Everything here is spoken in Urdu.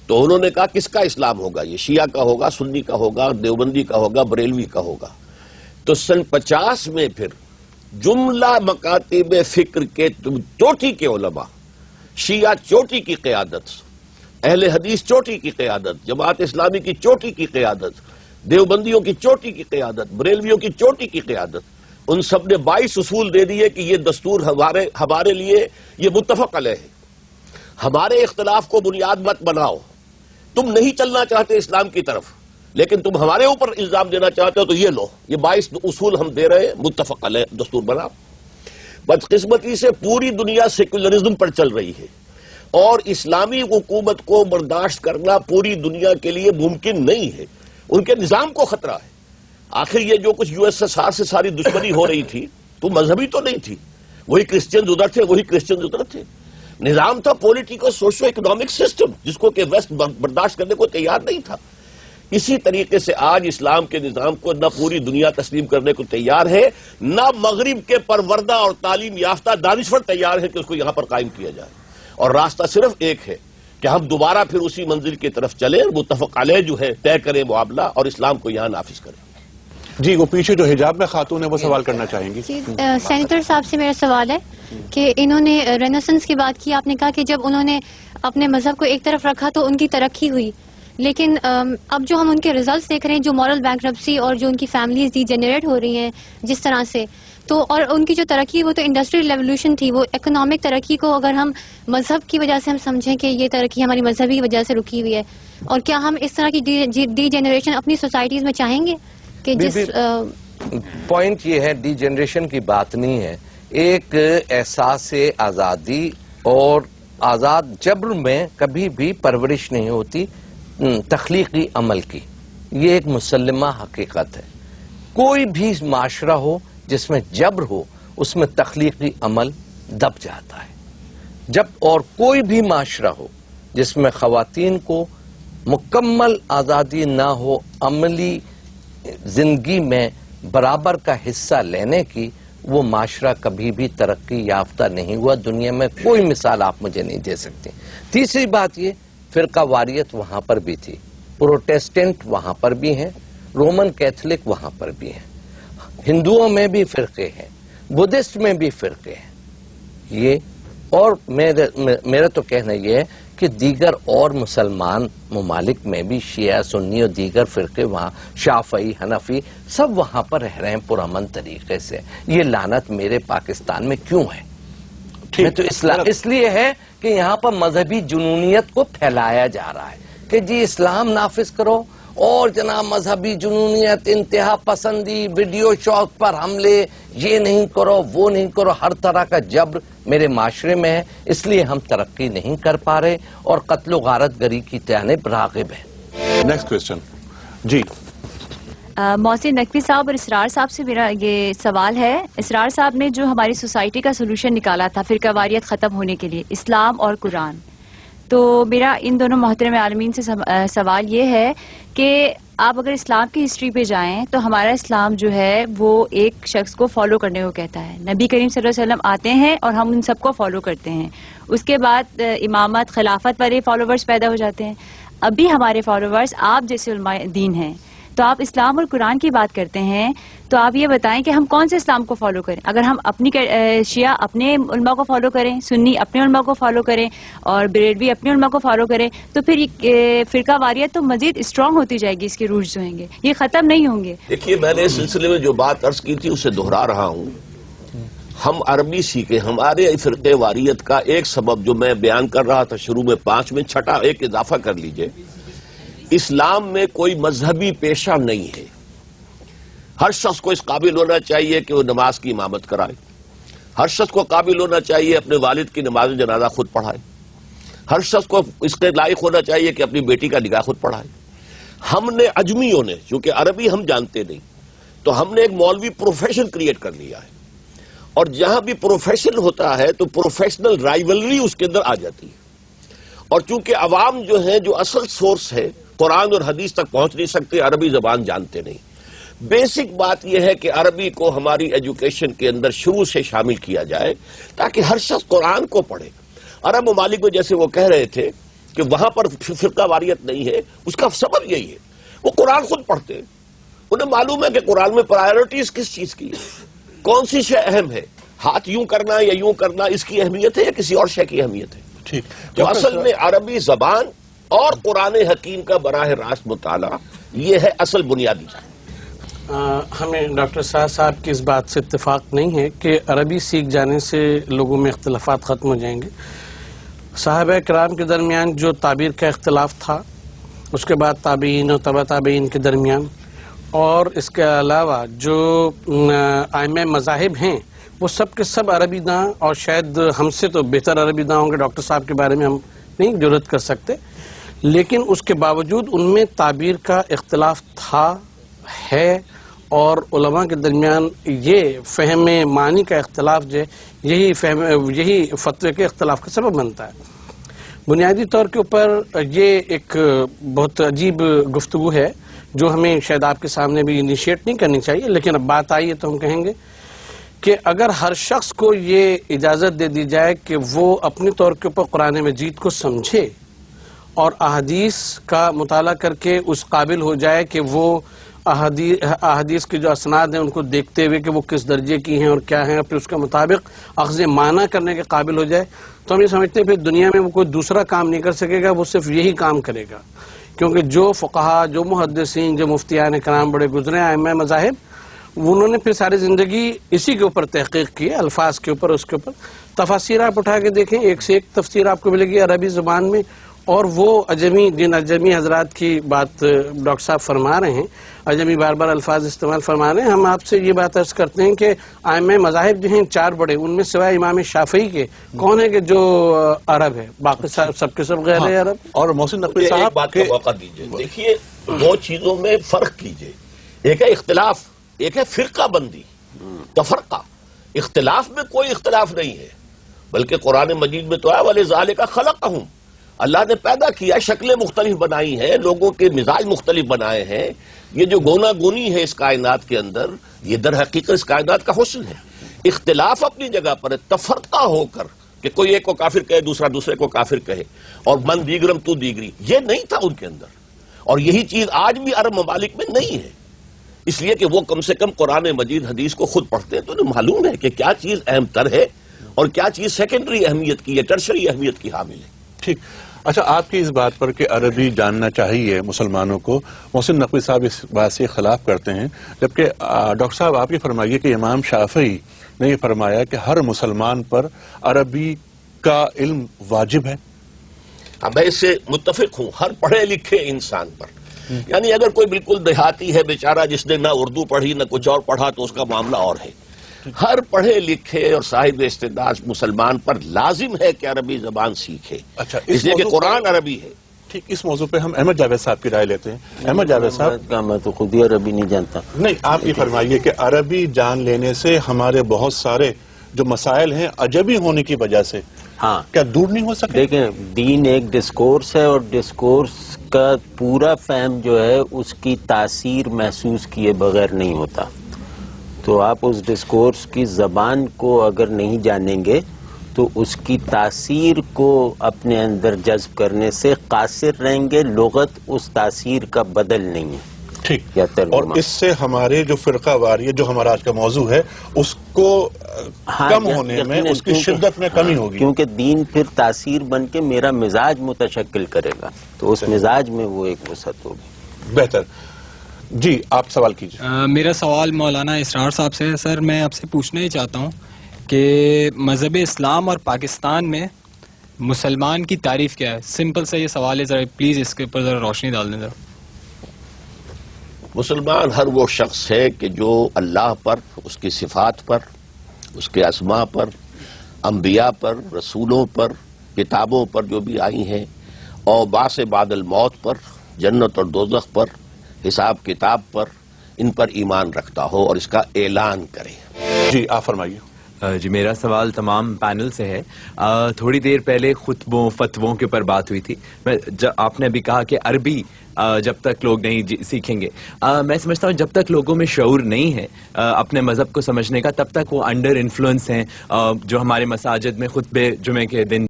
تو انہوں نے کہا کس کا اسلام ہوگا؟ یہ شیعہ کا ہوگا، سنی کا ہوگا، دیوبندی کا ہوگا، بریلوی کا ہوگا۔ تو سن 50 میں پھر جملہ مکاتب فکر کے چوٹی کے علماء، شیعہ چوٹی کی قیادت، اہل حدیث چوٹی کی قیادت، جماعت اسلامی کی چوٹی کی قیادت، دیوبندیوں کی چوٹی کی قیادت، بریلویوں کی چوٹی کی قیادت، ان سب نے 22 اصول دے دیے کہ یہ دستور ہمارے لیے یہ متفق علیہ ہے، ہمارے اختلاف کو بنیاد مت بناؤ، تم نہیں چلنا چاہتے اسلام کی طرف لیکن تم ہمارے اوپر الزام دینا چاہتے ہو تو یہ لو، یہ 22 اصول ہم دے رہے ہیں، متفق علیہ دستور بناؤ۔ بدقسمتی سے پوری دنیا سیکولرزم پر چل رہی ہے اور اسلامی حکومت کو برداشت کرنا پوری دنیا کے لیے ممکن نہیں ہے، ان کے نظام کو خطرہ ہے۔ آخر یہ جو کچھ USSR سے ساری دشمنی ہو رہی تھی تو مذہبی تو نہیں تھی، وہی کرسچنز ادھر تھے، وہی کرسچنز ادھر تھے، نظام تھا پولیٹیکل سوشو اکنامک سسٹم جس کو کہ ویسٹ برداشت کرنے کو تیار نہیں تھا۔ اسی طریقے سے آج اسلام کے نظام کو نہ پوری دنیا تسلیم کرنے کو تیار ہے، نہ مغرب کے پروردہ اور تعلیم یافتہ دانشور تیار ہے کہ اس کو یہاں پر قائم کیا جائے، اور راستہ صرف ایک ہے کہ ہم دوبارہ پھر اسی منزل کی طرف چلیں، متفق علیہ جو ہے طے کریں معاملہ اور اسلام کو یہاں نافذ کریں۔ جی وہ پیچھے جو حجاب میں خاتون ہے وہ سوال کرنا چاہیں گی۔ سینیٹر صاحب سے میرا سوال ہے کہ انہوں نے رینیسنس کی بات کی، آپ نے کہا کہ جب انہوں نے اپنے مذہب کو ایک طرف رکھا تو ان کی ترقی ہوئی، لیکن اب جو ہم ان کے ریزلٹس دیکھ رہے ہیں، جو مورل بینکرپسی اور جو ان کی فیملیز ڈی جنریٹ ہو رہی ہیں جس طرح سے، تو اور ان کی جو ترقی وہ تو انڈسٹریل ریولیوشن تھی، وہ اکنامک ترقی کو اگر ہم مذہب کی وجہ سے ہم سمجھیں کہ یہ ترقی ہماری مذہبی وجہ سے رکی ہوئی ہے، اور کیا ہم اس طرح کی ڈی جنریشن اپنی سوسائٹیز میں چاہیں گے کہ جس پوائنٹ یہ ہے ڈی جنریشن کی بات نہیں ہے، ایک احساس آزادی اور آزاد جبر میں کبھی بھی پرورش نہیں ہوتی تخلیقی عمل کی، یہ ایک مسلمہ حقیقت ہے۔ کوئی بھی معاشرہ ہو جس میں جبر ہو اس میں تخلیقی عمل دب جاتا ہے، جب اور کوئی بھی معاشرہ ہو جس میں خواتین کو مکمل آزادی نہ ہو عملی زندگی میں برابر کا حصہ لینے کی، وہ معاشرہ کبھی بھی ترقی یافتہ نہیں ہوا۔ دنیا میں کوئی مثال آپ مجھے نہیں دے سکتے۔ تیسری بات یہ، فرقہ واریت وہاں پر بھی تھی، پروٹیسٹنٹ وہاں پر بھی ہیں، رومن کیتھولک وہاں پر بھی ہیں، ہندوؤں میں بھی فرقے ہیں، بدھسٹ میں بھی فرقے ہیں، یہ اور میرا تو کہنا یہ ہے کہ دیگر اور مسلمان ممالک میں بھی شیعہ سنی اور دیگر فرقے وہاں شافعی حنفی سب وہاں پر رہ رہے ہیں پرامن طریقے سے۔ یہ لعنت میرے پاکستان میں کیوں ہے؟ تو اس لیے ہے کہ یہاں پر مذہبی جنونیت کو پھیلایا جا رہا ہے کہ جی اسلام نافذ کرو اور جناب مذہبی جنونیت، انتہا پسندی، ویڈیو شوق پر حملے، یہ نہیں کرو وہ نہیں کرو، ہر طرح کا جبر میرے معاشرے میں ہے، اس لیے ہم ترقی نہیں کر پا رہے اور قتل و غارت گری کی جانب راغب ہیں۔ نیکسٹ کوسچن جی محسن نقوی صاحب اور اسرار صاحب سے میرا یہ سوال ہے۔ اسرار صاحب نے جو ہماری سوسائٹی کا سولوشن نکالا تھا فرقہ واریت ختم ہونے کے لیے، اسلام اور قرآن، تو میرا ان دونوں محترم عالمین سے سوال یہ ہے کہ آپ اگر اسلام کی ہسٹری پہ جائیں تو ہمارا اسلام جو ہے وہ ایک شخص کو فالو کرنے کو کہتا ہے، نبی کریم صلی اللہ علیہ وسلم آتے ہیں اور ہم ان سب کو فالو کرتے ہیں، اس کے بعد امامت خلافت والے فالوورز پیدا ہو جاتے ہیں۔ ابھی ہمارے فالوورز آپ جیسے علماء دین ہیں، تو آپ اسلام اور قرآن کی بات کرتے ہیں، تو آپ یہ بتائیں کہ ہم کون سے اسلام کو فالو کریں؟ اگر ہم اپنی شیعہ اپنے علماء کو فالو کریں، سنی اپنے علماء کو فالو کریں اور بریلوی اپنے علماء کو فالو کریں، تو پھر فرقہ واریت تو مزید اسٹرانگ ہوتی جائے گی، اس کے روٹس جو ہیں گے یہ ختم نہیں ہوں گے۔ دیکھیے میں نے اس سلسلے میں جو بات عرض کی تھی اسے دہرا رہا ہوں، ہم عربی سیکھیں، ہمارے فرقہ واریت کا ایک سبب جو میں بیان کر رہا تھا شروع میں 5 میں، چھٹا ایک اضافہ کر لیجئے، اسلام میں کوئی مذہبی پیشہ نہیں ہے۔ ہر شخص کو اس قابل ہونا چاہیے کہ وہ نماز کی امامت کرائے، ہر شخص کو قابل ہونا چاہیے اپنے والد کی نماز جنازہ خود پڑھائے، ہر شخص کو اس کے لائق ہونا چاہیے کہ اپنی بیٹی کا نکاح خود پڑھائے۔ ہم نے عجمیوں نے، چونکہ عربی ہم جانتے نہیں، تو ہم نے ایک مولوی پروفیشن کریٹ کر لیا ہے، اور جہاں بھی پروفیشن ہوتا ہے تو پروفیشنل رائیولری اس کے اندر آ جاتی ہے، اور چونکہ عوام جو ہے جو اصل سورس ہے قرآن اور حدیث تک پہنچ نہیں سکتے، عربی زبان جانتے نہیں۔ بیسک بات یہ ہے کہ عربی کو ہماری ایجوکیشن کے اندر شروع سے شامل کیا جائے تاکہ ہر شخص قرآن کو پڑھے۔ عرب ممالک میں جیسے وہ کہہ رہے تھے کہ وہاں پر فرقہ واریت نہیں ہے، اس کا سبب یہی ہے وہ قرآن خود پڑھتے ہیں، انہیں معلوم ہے کہ قرآن میں پرائیورٹیز کس چیز کی ہے، کون سی شے اہم ہے، ہاتھ یوں کرنا یا یوں کرنا اس کی اہمیت ہے یا کسی اور شے کی اہمیت ہے. ٹھیک. تو اصل میں عربی زبان اور قرآن حکیم کا براہ راست مطالعہ یہ ہے اصل بنیادی. ہمیں ڈاکٹر سعد صاحب کی اس بات سے اتفاق نہیں ہے کہ عربی سیکھ جانے سے لوگوں میں اختلافات ختم ہو جائیں گے. صحابہ کرام کے درمیان جو تعبیر کا اختلاف تھا، اس کے بعد تابعین اور تبع تابعین کے درمیان، اور اس کے علاوہ جو ائمہ مذاہب ہیں وہ سب کے سب عربی داں، اور شاید ہم سے تو بہتر عربی داں ہوں گے، ڈاکٹر صاحب کے بارے میں ہم نہیں جرات کر سکتے، لیکن اس کے باوجود ان میں تعبیر کا اختلاف تھا، ہے، اور علماء کے درمیان یہ فہم معنی کا اختلاف جو ہے یہی فتوے کے اختلاف کا سبب بنتا ہے. بنیادی طور کے اوپر یہ ایک بہت عجیب گفتگو ہے جو ہمیں شاید آپ کے سامنے بھی انیشیٹ نہیں کرنی چاہیے، لیکن اب بات آئی ہے تو ہم کہیں گے کہ اگر ہر شخص کو یہ اجازت دے دی جائے کہ وہ اپنے طور کے اوپر قرآن مجید کو سمجھے اور احادیث کا مطالعہ کر کے اس قابل ہو جائے کہ وہ احادیث کے جو اسناد ہیں ان کو دیکھتے ہوئے کہ وہ کس درجے کی ہیں اور کیا ہیں، اور پھر اس کے مطابق اخذ معنی کرنے کے قابل ہو جائے، تو ہم یہ سمجھتے ہیں پھر دنیا میں وہ کوئی دوسرا کام نہیں کر سکے گا، وہ صرف یہی کام کرے گا. کیونکہ جو فقہا، جو محدثین، جو مفتیان کرام بڑے گزرے ائمہ مذاہب، انہوں نے پھر ساری زندگی اسی کے اوپر تحقیق کی، الفاظ کے اوپر، اس کے اوپر تفاسیر آپ اٹھا کے دیکھیں، ایک سے ایک تفسیر آپ کو ملے گی عربی زبان میں. اور وہ جن اجمی حضرات کی بات ڈاکٹر صاحب فرما رہے ہیں، اجمی بار بار الفاظ استعمال فرما رہے ہیں، ہم آپ سے یہ بات عرض کرتے ہیں کہ ائمہ مذاہب جو ہیں 4 بڑے، ان میں سوائے امام شافعی کے کون ہے کہ جو عرب ہے؟ باقی سب کے سب غیر عرب. اور محسن نقوی ایک صاحب بات کا موقع دیجیے. دیکھیے 2 چیزوں میں فرق کیجیے، ایک ہے اختلاف، ایک ہے فرقہ بندی، تفرقہ. اختلاف میں کوئی اختلاف نہیں ہے، بلکہ قرآن مجید میں تو ہے وَلِذَٰلِكَ خَلَقَهُمْ، اللہ نے پیدا کیا، شکلیں مختلف بنائی ہیں، لوگوں کے مزاج مختلف بنائے ہیں. یہ جو گونا گونی ہے اس کائنات کے اندر، یہ در حقیقت اس کائنات کا حسن ہے. اختلاف اپنی جگہ پر ہے، تفرقہ ہو کر کہ کوئی ایک کو کافر کہے، دوسرا دوسرے کو کافر کہے، اور من دیگرم تو دیگری، یہ نہیں تھا ان کے اندر. اور یہی چیز آج بھی عرب ممالک میں نہیں ہے، اس لیے کہ وہ کم سے کم قرآن مجید حدیث کو خود پڑھتے ہیں، تو انہیں معلوم ہے کہ کیا چیز اہم تر ہے اور کیا چیز سیکنڈری اہمیت کی ہے، ٹرشری اہمیت کی حامل ہے. ٹھیک. اچھا، آپ کی اس بات پر کہ عربی جاننا چاہیے مسلمانوں کو، محسن نقوی صاحب اس بات سے خلاف کرتے ہیں، جبکہ ڈاکٹر صاحب آپ یہ فرمائیے کہ امام شافعی نے یہ فرمایا کہ ہر مسلمان پر عربی کا علم واجب ہے. میں اس سے متفق ہوں، ہر پڑھے لکھے انسان پر. یعنی اگر کوئی بالکل دیہاتی ہے بیچارہ جس نے نہ اردو پڑھی نہ کچھ اور پڑھا تو اس کا معاملہ اور ہے. ہر پڑھے لکھے اور صاحب استعداد مسلمان پر لازم ہے کہ عربی زبان سیکھے. اچھا، اس لیے کہ قرآن عربی ہے. ٹھیک. اس موضوع پہ ہم احمد جاوید صاحب کی رائے لیتے ہیں. احمد جاوید صاحب، میں تو خود ہی عربی نہیں جانتا. نہیں، آپ یہ فرمائیے کہ عربی جان لینے سے ہمارے بہت سارے جو مسائل ہیں عجمی ہونے کی وجہ سے ہاں کیا دور نہیں ہو سکے؟ دیکھیں، دین ایک ڈسکورس ہے، اور ڈسکورس کا پورا فہم جو ہے اس کی تاثیر محسوس کیے بغیر نہیں ہوتا. تو آپ اس ڈسکورس کی زبان کو اگر نہیں جانیں گے تو اس کی تاثیر کو اپنے اندر جذب کرنے سے قاصر رہیں گے. لغت اس تاثیر کا بدل نہیں ہے. ٹھیک. یا ترجمہ. اور اس سے ہمارے جو فرقہ واریت جو ہمارا آج کا موضوع ہے اس کو کم ہونے میں، اس کی شدت میں کمی ہوگی، کیونکہ دین پھر تاثیر بن کے میرا مزاج متشکل کرے گا، تو اس مزاج میں وہ ایک وسعت ہوگی. بہتر. جی، آپ سوال کیجیے. میرا سوال مولانا اسرار صاحب سے ہے. سر، میں آپ سے پوچھنا ہی چاہتا ہوں کہ مذہب اسلام اور پاکستان میں مسلمان کی تعریف کیا ہے؟ سمپل سا یہ سوال ہے، ذرا پلیز اس کے اوپر ذرا روشنی ڈال دیں. ذرا مسلمان ہر وہ شخص ہے کہ جو اللہ پر، اس کی صفات پر، اس کے اسماء پر، انبیاء پر، رسولوں پر، کتابوں پر جو بھی آئی ہیں، اور بعث بعد الموت پر، جنت اور دوزخ پر، حساب کتاب پر ایمان رکھتا ہو اور اس کا اعلان کرے. جی، آپ فرمائیے. جی، میرا سوال تمام پینل سے ہے. تھوڑی دیر پہلے خطبوں فتووں کے اوپر بات ہوئی تھی. آپ نے ابھی کہا کہ عربی جب تک لوگ نہیں سیکھیں گے، میں سمجھتا ہوں جب تک لوگوں میں شعور نہیں ہے اپنے مذہب کو سمجھنے کا، تب تک وہ انڈر انفلوئنس ہیں. جو ہمارے مساجد میں خطبے جمعے کے دن